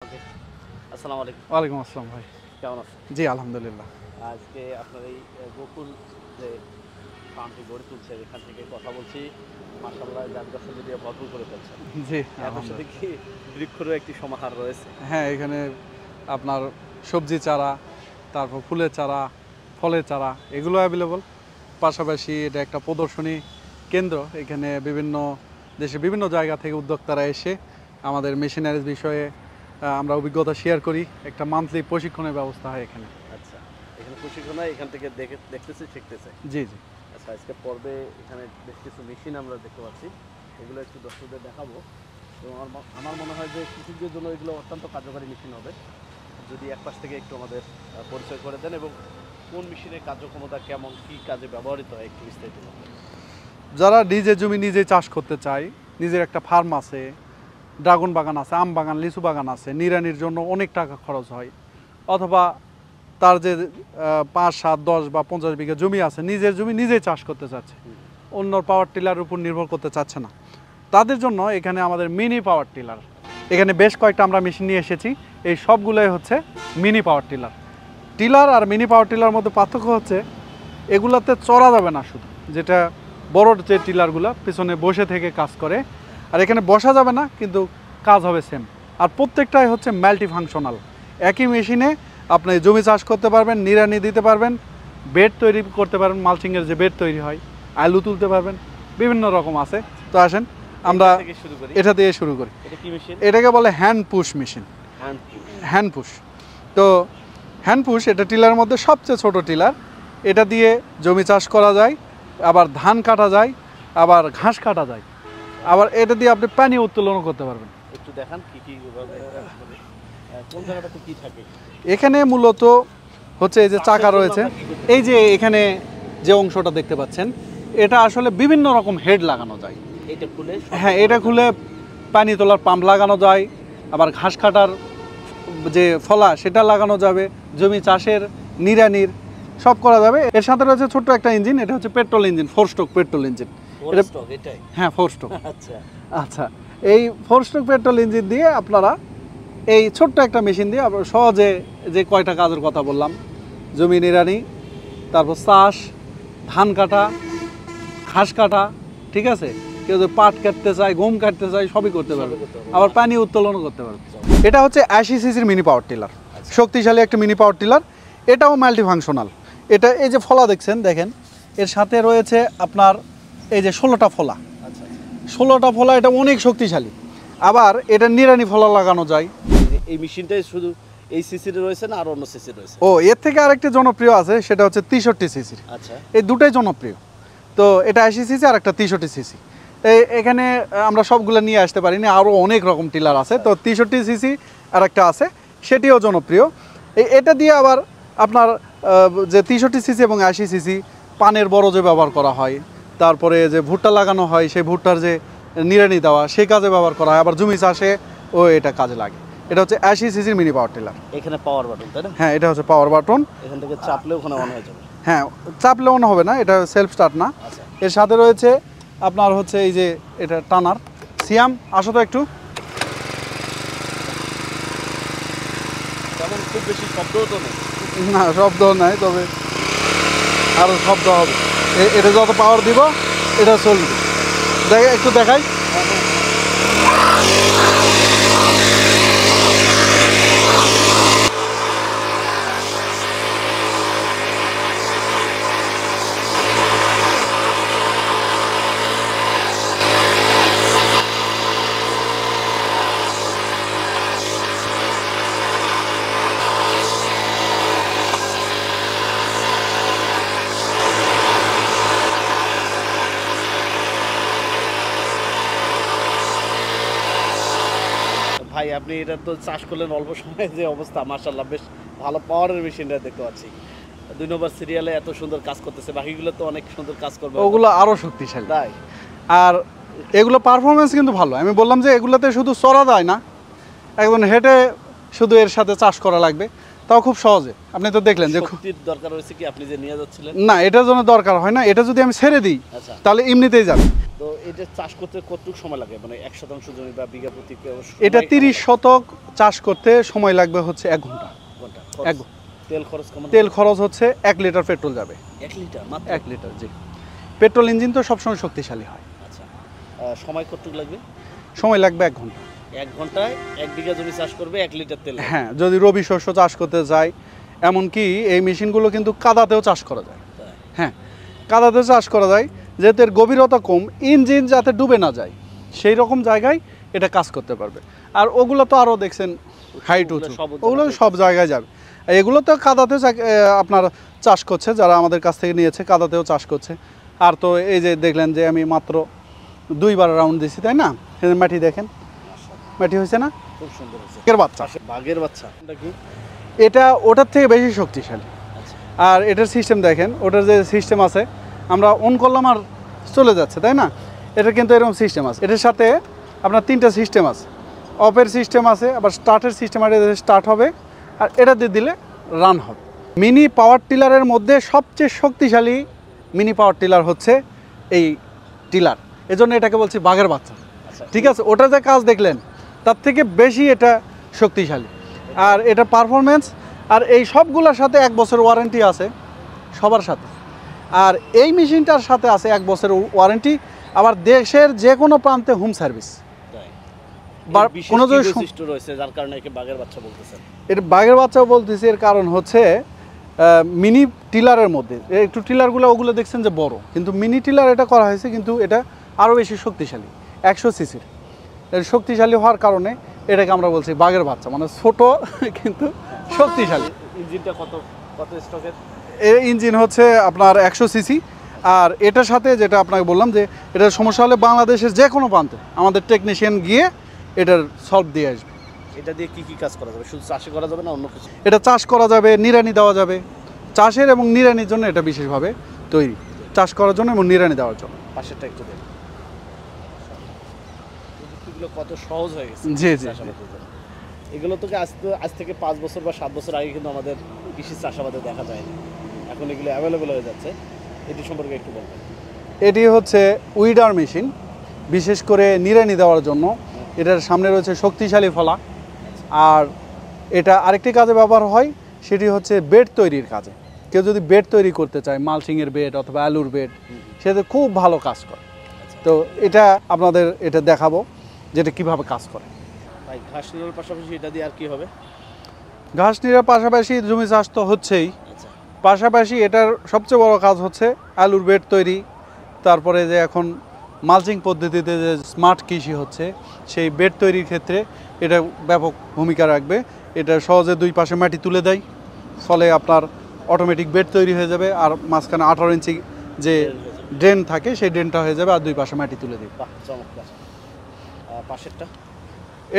ওকে, আসসালামু আলাইকুম। ওয়ালাইকুম আসসালাম ভাই। কেমন আছেন? জি, আলহামদুলিল্লাহ। আজকে আপনার এই গোকুল যে ফার্মটি গড়ে তুলছে এখান থেকে কথা বলছি। মাশাআল্লাহ গাছ-গাছালি দিয়ে ভরপুর করে ফেলছেন। জি, এত সাথে আলহামদুলিল্লাহ। কি বৃক্ষরও একটি সমাহার রয়েছে। হ্যাঁ, এখানে আপনার সবজি চারা, তারপর ফুলের চারা, ফলের চারা এগুলো অ্যাভেলেবল। পাশাপাশি এটা একটা প্রদর্শনী কেন্দ্র। এখানে বিভিন্ন দেশের বিভিন্ন জায়গা থেকে উদ্যোক্তারা এসে আমাদের মেশিনারিজ বিষয়ে আমরা অভিজ্ঞতা শেয়ার করি। একটা মান্থলি প্রশিক্ষণের ব্যবস্থা হয় এখানে। আচ্ছা, এখানে প্রশিক্ষণ হয়, এখান থেকে দেখতেছে, শিখতেছে। জি, জি। আচ্ছা, আজকে পর্বে এখানে বেশ কিছু মেশিন আমরা দেখতে পাচ্ছি। এগুলো একটু দর্শকদের দেখাবো। এবং আমার মনে হয় যে কৃষকদের জন্য এগুলো অত্যন্ত কার্যকারী মেশিন হবে। যদি এক পাশ থেকে একটু আমাদের পরিচয় করে দেন এবং কোন মেশিনের কার্যক্ষমতা কেমন, কী কাজে ব্যবহৃত হয় একটু বিস্তারিত বলবেন। যারা নিজের জমি নিজে চাষ করতে চায়, নিজের একটা ফার্ম আছে, ড্রাগন বাগান আছে, আম বাগান, লিচু বাগান আছে, নিড়ানির জন্য অনেক টাকা খরচ হয়, অথবা তার যে ৫, ৭, ১০ বা ৫০ বিঘা জমি আছে, নিজের জমি নিজেই চাষ করতে চাচ্ছে, অন্য পাওয়ার টিলারের উপর নির্ভর করতে চাচ্ছে না, তাদের জন্য এখানে আমাদের মিনি পাওয়ার টিলার, এখানে বেশ কয়েকটা আমরা মেশিন নিয়ে এসেছি। এই সবগুলোই হচ্ছে মিনি পাওয়ার টিলার। টিলার আর মিনি পাওয়ার টিলার মধ্যে পার্থক্য হচ্ছে এগুলাতে চড়া যাবে না, শুধু যেটা বড় যে টিলারগুলো পিছনে বসে থেকে কাজ করে, আর এখানে বসা যাবে না, কিন্তু কাজ হবে সেম। আর প্রত্যেকটাই হচ্ছে মাল্টি ফাংশনাল। একই মেশিনে আপনি জমি চাষ করতে পারবেন, নিড়ানি দিতে পারবেন, বেড তৈরি করতে পারবেন, মালচিংয়ের যে বেড তৈরি হয়, আলু তুলতে পারবেন, বিভিন্ন রকম আছে। তো আসেন আমরা এটা দিয়ে শুরু করি। এটাকে বলে hand push machine. Hand push, তো হ্যান্ড পুশ এটা টিলার মধ্যে সবচেয়ে ছোট টিলার। এটা দিয়ে জমি চাষ করা যায়, আবার ধান কাটা যায়, আবার ঘাস কাটা যায়, আবার এটা দিয়ে আপনি পানি উত্তোলনও করতে পারবেন। একটু দেখান কি কি কোন জায়গাটাতে কি থাকে। এখানে মূলত হচ্ছে এই যে চাকা রয়েছে, এই যে এখানে যে অংশটা দেখতে পাচ্ছেন, এটা আসলে বিভিন্ন রকম হেড লাগানো যায়। এটা খুলে, হ্যাঁ, এটা খুলে পানি তোলার পাম্প লাগানো যায়, আবার ঘাস কাটার যে ফলা সেটা লাগানো যাবে, জমি চাষের, নিড়ানির সব করা যাবে। এর সাথে রয়েছে ছোট্ট একটা ইঞ্জিন, এটা হচ্ছে petrol engine, 4 stroke petrol engine. হ্যাঁ, 4 স্ট্রোক। আচ্ছা আচ্ছা, এই 4 স্ট্রোক পেট্রোল ইঞ্জিন দিয়ে আপনারা এই ছোট্ট একটা মেশিন দিয়ে আপনারা সহজে যে কয়টা কাজের কথা বললাম, জমি নিড়ানি, তারপর চাষ, ধান কাটা, ঘাস কাটা, ঠিক আছে, কেউ যদি পাট কাটতে চায়, গম কাটতে চায়, সবই করতে পারবে, আবার পানি উত্তোলনও করতে পারবে। এটা হচ্ছে 80 সিসির মিনি পাওয়ার টিলার, শক্তিশালী একটা মিনি পাওয়ার টিলার। এটাও মাল্টি ফাংশনাল। এটা এই যে ফলা দেখছেন, দেখেন এর সাথে রয়েছে আপনার এই যে 16টা ফলা। 16টা ফলা, এটা অনেক শক্তিশালী। আবার এটা নিড়ানি ফলা লাগানো যায়। এই মেশিনটাই শুধু এই সিসির রয়েছে না আর অন্য সিসি রয়েছে? ও, এর থেকে আরেকটা জনপ্রিয় আছে, সেটা হচ্ছে 63 সিসির। আচ্ছা, এই দুটাই জনপ্রিয়। তো এটা 80 সিসি আর একটা 63 সিসি। এখানে আমরা সবগুলো নিয়ে আসতে পারিনি, আরও অনেক রকম টিলার আছে। তো 63 সিসি আর একটা আছে, সেটিও জনপ্রিয়। এটা দিয়ে আবার আপনার যে 63 সিসি এবং 80 সিসি পানের বরজে ব্যবহার করা হয়, তারপরে যে ভুট্টা লাগানো হয় সেই ভুট্টার যে নিড়ানি দেওয়া সেই কাজে ব্যবহার করা হয়, আবার জমি চাষে ও এটা কাজে লাগে। এটা হচ্ছে 80 সিসির মিনি পাওয়ার টিলার। এখানে পাওয়ার বাটন, তাই না? হ্যাঁ, এটা হচ্ছে পাওয়ার বাটন। এখান থেকে চাপলে ওখানে অন হয়ে যাবে। হ্যাঁ, চাপলে অন হবে না, এটা সেলফ স্টার্ট না। আচ্ছা, এর সাথে রয়েছে আপনার হচ্ছে এই যে এটা টানার সিয়াম। আসো তো একটু। তেমন খুব বেশি শব্দও তো নেই। না, শব্দ নাই, তবে আরও শব্দ হবে। এটা যত পাওয়ার দিব এটা চলবে। একটু দেখাই। ভাই, আপনি এটা তো চাষ করলেন অল্প সময়ে, যে অবস্থা মাশাআল্লাহ, বেশ ভালো পাওয়ারের মেশিনটা দেখতে পাচ্ছি। 2 নম্বর সিরিয়ালে এত সুন্দর কাজ করতেছে, বাকিগুলো তো অনেক সুন্দর কাজ করবে। ওগুলো আরও শক্তিশালী। তাই? আর এগুলো পারফরমেন্স কিন্তু ভালো। আমি বললাম যে এগুলোতে শুধু চড়া যায় না, একজন হেঁটে শুধু এর সাথে চাষ করা লাগবে। তাও খুব সহজে। আপনি তো দেখলেন যে শক্তির দরকার হয়েছে কি আপনি যে নিয়ে যাচ্ছিলেন? না, এটার জন্য দরকার হয় না। এটা যদি আমি ছেড়ে দিই আচ্ছা, তাহলে এমনিতেই যাবে। তো এটা চাষ করতে কতটুকু সময় লাগে, মানে 1% জমি বা বিঘা প্রতি এটা 30 শতক চাষ করতে সময় লাগবে হচ্ছে 1 ঘন্টা। ঘন্টা? এক ঘন্টা। তেল খরচ কেমন? তেল খরচ হচ্ছে 1 লিটার পেট্রোল যাবে। 1 লিটার মাত্র? 1 লিটার, জি। পেট্রোল ইঞ্জিন তো সবসময় শক্তিশালী হয়। আচ্ছা, সময় কতটুকু লাগবে? সময় লাগবে 1 ঘন্টা। 1 ঘন্টায় 1 বিঘা জমি চাষ করবে 1 লিটার তেল লাগবে। হ্যাঁ, যদি রবি শস্য চাষ করতে চাই, এমনকি এই মেশিনগুলো কিন্তু কাদাতেও চাষ করা যায়। তাই? হ্যাঁ, কাদাতে চাষ করা যায়, যেহেতু এর গভীরতা কম, ইঞ্জিন যাতে ডুবে না যায় সেই রকম জায়গায় এটা কাজ করতে পারবে। আর ওগুলো তো আরও দেখছেন হাইট উঁচু, ওগুলো সব জায়গায় যাবে। এগুলো তো কাদাতে আপনার চাষ করছে, যারা আমাদের কাছ থেকে নিয়েছে কাদাতেও চাষ করছে। আর তো এই যে দেখলেন যে আমি মাত্র 2বার রাউন্ড দিছি, তাই না? মাটি দেখেন, মাটি হয়েছে না? খুব সুন্দর হয়েছে। বাঘের বাচ্চা, বাঘের বাচ্চা এটা কি? এটা ওটার থেকে বেশি শক্তিশালী। আচ্ছা, আর এটার সিস্টেম দেখেন, ওটার যে সিস্টেম আছে, আমরা অন করলাম আর চলে যাচ্ছে, তাই না? এটা কিন্তু এরকম সিস্টেম আছে। এটার সাথে আপনার 3টা সিস্টেম আছে। অফের সিস্টেম আছে, আবার স্টার্টের সিস্টেম, আর স্টার্ট হবে, আর এটা দিয়ে দিলে রান হবে। মিনি পাওয়ার টিলারের মধ্যে সবচেয়ে শক্তিশালী মিনি পাওয়ার টিলার হচ্ছে এই টিলার, এজন্য এটাকে বলছি বাঘের বাচ্চা। আচ্ছা, ঠিক আছে, ওটা যে কাজ দেখলেন তার থেকে বেশি এটা শক্তিশালী। আর এটা পারফরমেন্স, আর এই সবগুলোর সাথে 1 বছর ওয়ারেন্টি আছে সবার সাথে। আর এই মেশিনটার সাথে আছে 1 বছর ওয়ারেন্টি, আবার দেশের যে কোনো প্রান্তে হোম সার্ভিস। তাই? বা বিশেষ কোনো কি যদি বৈশিষ্ট্য রয়েছে যার কারণে একে বাঘের বাচ্চা বলতেছেন? এটা বাঘের বাচ্চাও বলতেছি, এর কারণ হচ্ছে মিনি টিলারের মধ্যে একটু টিলারগুলো ওগুলো দেখছেন যে বড়, কিন্তু মিনি টিলার এটা করা হয়েছে, কিন্তু এটা আরও বেশি শক্তিশালী, 100 সিসির। এর শক্তিশালী হওয়ার কারণে এটাকে আমরা বলছি বাঘের বাচ্চা, মানে ছোট কিন্তু শক্তিশালী। ইঞ্জিনটা কত কত স্টকের? এর ইঞ্জিন হচ্ছে আপনার 100 সিসি। আর এটার সাথে যেটা আপনাকে বললাম যে এটার সমস্যা হলে বাংলাদেশের যে কোনো প্রান্তে আমাদের টেকনিশিয়ান গিয়ে এটার সলভ দিয়ে আসবে। এটা দিয়ে কি কি কাজ করা যাবে? শুধু চাষে করা যাবে না অন্য কিছু? এটা চাষ করা যাবে, নিড়ানি দেওয়া যাবে। চাষের এবং নিড়ানির জন্য এটা বিশেষভাবে তৈরি, চাষ করার জন্য এবং নিড়ানি দেওয়ার জন্য। পাশেরটা একটু দেখুন, এগুলো কত সহজ হয়ে গেছে। জি, জি, চাষাবাদের জন্য। এগুলো তোকে আজ থেকে 5 বছর বা 7 বছর আগে কিন্তু আমাদের কৃষি চাষাবাদে দেখা যায়নি, এখন এগুলো অ্যাভেলেবেল হয়ে যাচ্ছে। এটি সম্পর্কে একটু বলবেন? এটি হচ্ছে উইডার মেশিন, বিশেষ করে নিড়ানি দেওয়ার জন্য। এটার সামনে রয়েছে শক্তিশালী ফলা। আর এটা আরেকটি কাজে ব্যবহার হয়, সেটি হচ্ছে বেড তৈরির কাজে। কেউ যদি বেড তৈরি করতে চায়, মালচিংয়ের বেড অথবা আলুর বেড, সেটা খুব ভালো কাজ করে। তো এটা আপনাদের এটা দেখাবো যেটা কিভাবে কাজ করে। ভাই, ঘাস নিড়ানোর পাশাপাশি এটা দিয়ে আর কি হবে? ঘাস নিড়ার পাশাপাশি জমি চাষ তো হচ্ছেই, আচ্ছা, পাশাপাশি এটার সবচেয়ে বড় কাজ হচ্ছে আলুর বেড তৈরি। তারপরে যে এখন মালচিং পদ্ধতিতে যে স্মার্ট কৃষি হচ্ছে, সেই বেড তৈরির ক্ষেত্রে এটা ব্যাপক ভূমিকা রাখবে। এটা সহজে 2 পাশে মাটি তুলে দেয়, ফলে আপনার অটোমেটিক বেড তৈরি হয়ে যাবে। আর মাঝখানে 18 ইঞ্চি যে ড্রেন থাকে সেই ড্রেনটা হয়ে যাবে, আর 2 পাশে মাটি তুলে দেবে। বাহ, চমৎকার। পাশেরটা?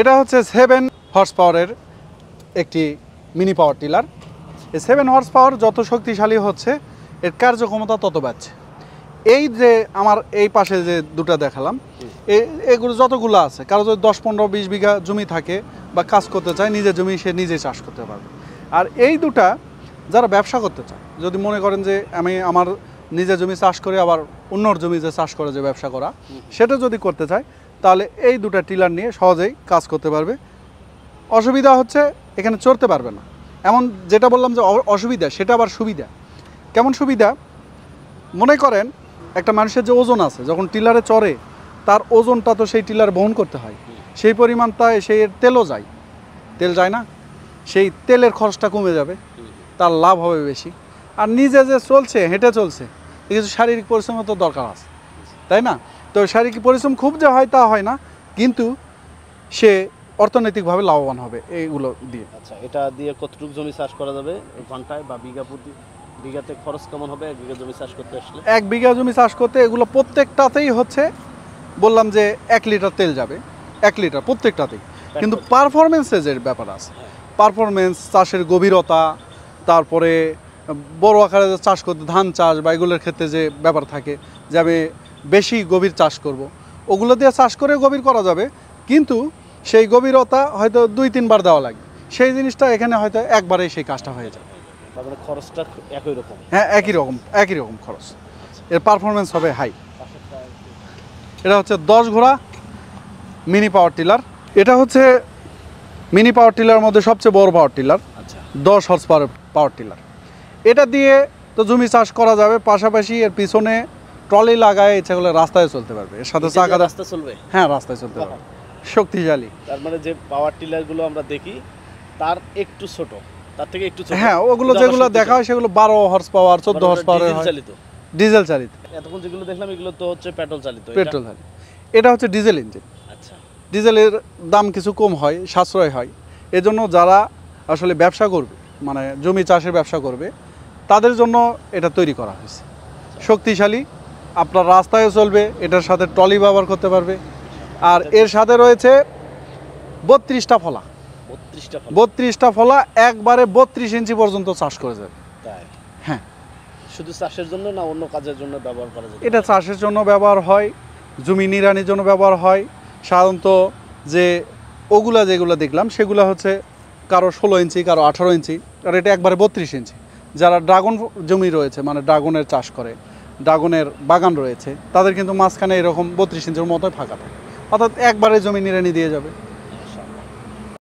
এটা হচ্ছে 7 হর্স পাওয়ারের একটি মিনি পাওয়ার টিলার। এই 7 হর্স পাওয়ার যত শক্তিশালী হচ্ছে, এর কার্যক্ষমতা তত বাড়ছে। এই যে আমার এই পাশে যে দুটো দেখালাম, এগুলো যতগুলো আছে, কারো যদি 10, 15, 20 বিঘা জমি থাকে বা কাজ করতে চায়, নিজের জমি সে নিজে চাষ করতে পারবে। আর এই দুটা যারা ব্যবসা করতে চায়, যদি মনে করেন যে আমি আমার নিজের জমি চাষ করে আবার অন্যর জমি যে চাষ করে যে ব্যবসা করা, সেটা যদি করতে চায়, তাহলে এই দুটা টিলার নিয়ে সহজেই কাজ করতে পারবে। অসুবিধা হচ্ছে এখানে চড়তে পারবে না। এমন যেটা বললাম যে অসুবিধা, সেটা আবার সুবিধা। কেমন সুবিধা? মনে করেন একটা মানুষের যে ওজন আছে, যখন টিলারে চড়ে তার ওজনটা তো সেই টিলার বহন করতে হয়, সেই পরিমাণ তাই সেই তেলও যায়, তেল যায় না, সেই তেলের খরচটা কমে যাবে, তার লাভ হবে বেশি। আর নিজে যে চলছে, হেঁটে চলছে, এই কিছু শারীরিক পরিশ্রমের তো দরকার আছে, তাই না? তো শারীরিক পরিশ্রম খুব যে হয় তা হয় না, কিন্তু সে অর্থনৈতিকভাবে লাভবান হবে এইগুলো দিয়ে। আচ্ছা, এটা দিয়ে কতটুকু জমি চাষ করা যাবে ঘন্টায় বা বিঘা প্রতি? বিঘাতে খরচ কেমন হবে 1 বিঘা জমি চাষ করতে আসলে? 1 বিঘা জমি চাষ করতে এগুলো প্রত্যেকটাতেই হচ্ছে, বললাম যে 1 লিটার তেল যাবে, 1 লিটার প্রত্যেকটাতেই। কিন্তু পারফরমেন্সের যে ব্যাপার আছে, পারফরমেন্স, চাষের গভীরতা, তারপরে বড় আকারে যে চাষ করতে, ধান চাষ বা এগুলোর ক্ষেত্রে যে ব্যাপার থাকে যে আমি বেশি গভীর চাষ করব, ওগুলো দিয়ে চাষ করে গভীর করা যাবে, কিন্তু সেই গভীরতা হয়তো 2-3 বার দেওয়া লাগে। সেই জিনিসটা এখানে হয়তো একবারেই সেই কাজটা হয়ে যায়। তার মানে খরচটা একই রকম। হ্যাঁ, একই রকম খরচ, এর পারফরমেন্স হবে হাই। এটা হচ্ছে 10 ঘোড়া মিনি পাওয়ার টিলার। এটা হচ্ছে মিনি পাওয়ার টিলার মধ্যে সবচেয়ে বড় পাওয়ার টিলার, আচ্ছা 10 হর্স পাওয়ার টিলার। এটা দিয়ে তো জমি চাষ করা যাবে, পাশাপাশি এর পিছনে ট্রলি লাগায় ইচ্ছা করলে রাস্তায় চলতে পারবে, এর সাথে চাকা। রাস্তা চলবে? হ্যাঁ, রাস্তায় চলতে পারবে, শক্তিশালী। তার মানে যে পাওয়ার টিলার গুলো আমরা দেখি তার একটু ছোট, তার থেকে একটু ছোট। হ্যাঁ, ওগুলো যেগুলো দেখা হয় সেগুলো 12 হর্স পাওয়ার, 14 হর্স পাওয়ার হয়, চালিত, ডিজেল চালিত। এতক্ষণ যেগুলো দেখলাম এগুলো তো হচ্ছে পেট্রোল চালিত। পেট্রোল চালিত। এটা হচ্ছে ডিজেল ইঞ্জিন। আচ্ছা, ডিজেলের দাম কিছু কম হয়, সাশ্রয় হয়। এজন্য যারা আসলে ব্যবসা করবে, মানে জমি চাষের ব্যবসা করবে, তাদের জন্য এটা তৈরি করা হয়েছে। শক্তিশালী, আপনার রাস্তায় চলবে, এটার সাথে ট্রলি ব্যবহার করতে পারবে। আর এর সাথে রয়েছে 32টা ফলা। 32টা ফলা একবারে 32 ইঞ্চি পর্যন্ত চাষ করে যাবে। তাই? হ্যাঁ। শুধু চাষের জন্য না অন্য কাজের জন্য ব্যবহার করা যায়? এটা চাষের জন্য ব্যবহার হয়, জমি নিড়ানির জন্য ব্যবহার হয়। সাধারণত যে যেগুলো দেখলাম সেগুলো হচ্ছে কারো 16 ইঞ্চি, কারো 18 ইঞ্চি, আর এটা একবারে 32 ইঞ্চি। যারা ড্রাগন জমি রয়েছে, মানে ড্রাগনের চাষ করে, ড্রাগনের বাগান রয়েছে, তাদের কিন্তু মাঝখানে এরকম 32 ইঞ্চির মতোই ফাঁকা থাকে, অর্থাৎ একবারে জমি নিড়ানি দিয়ে যাবে।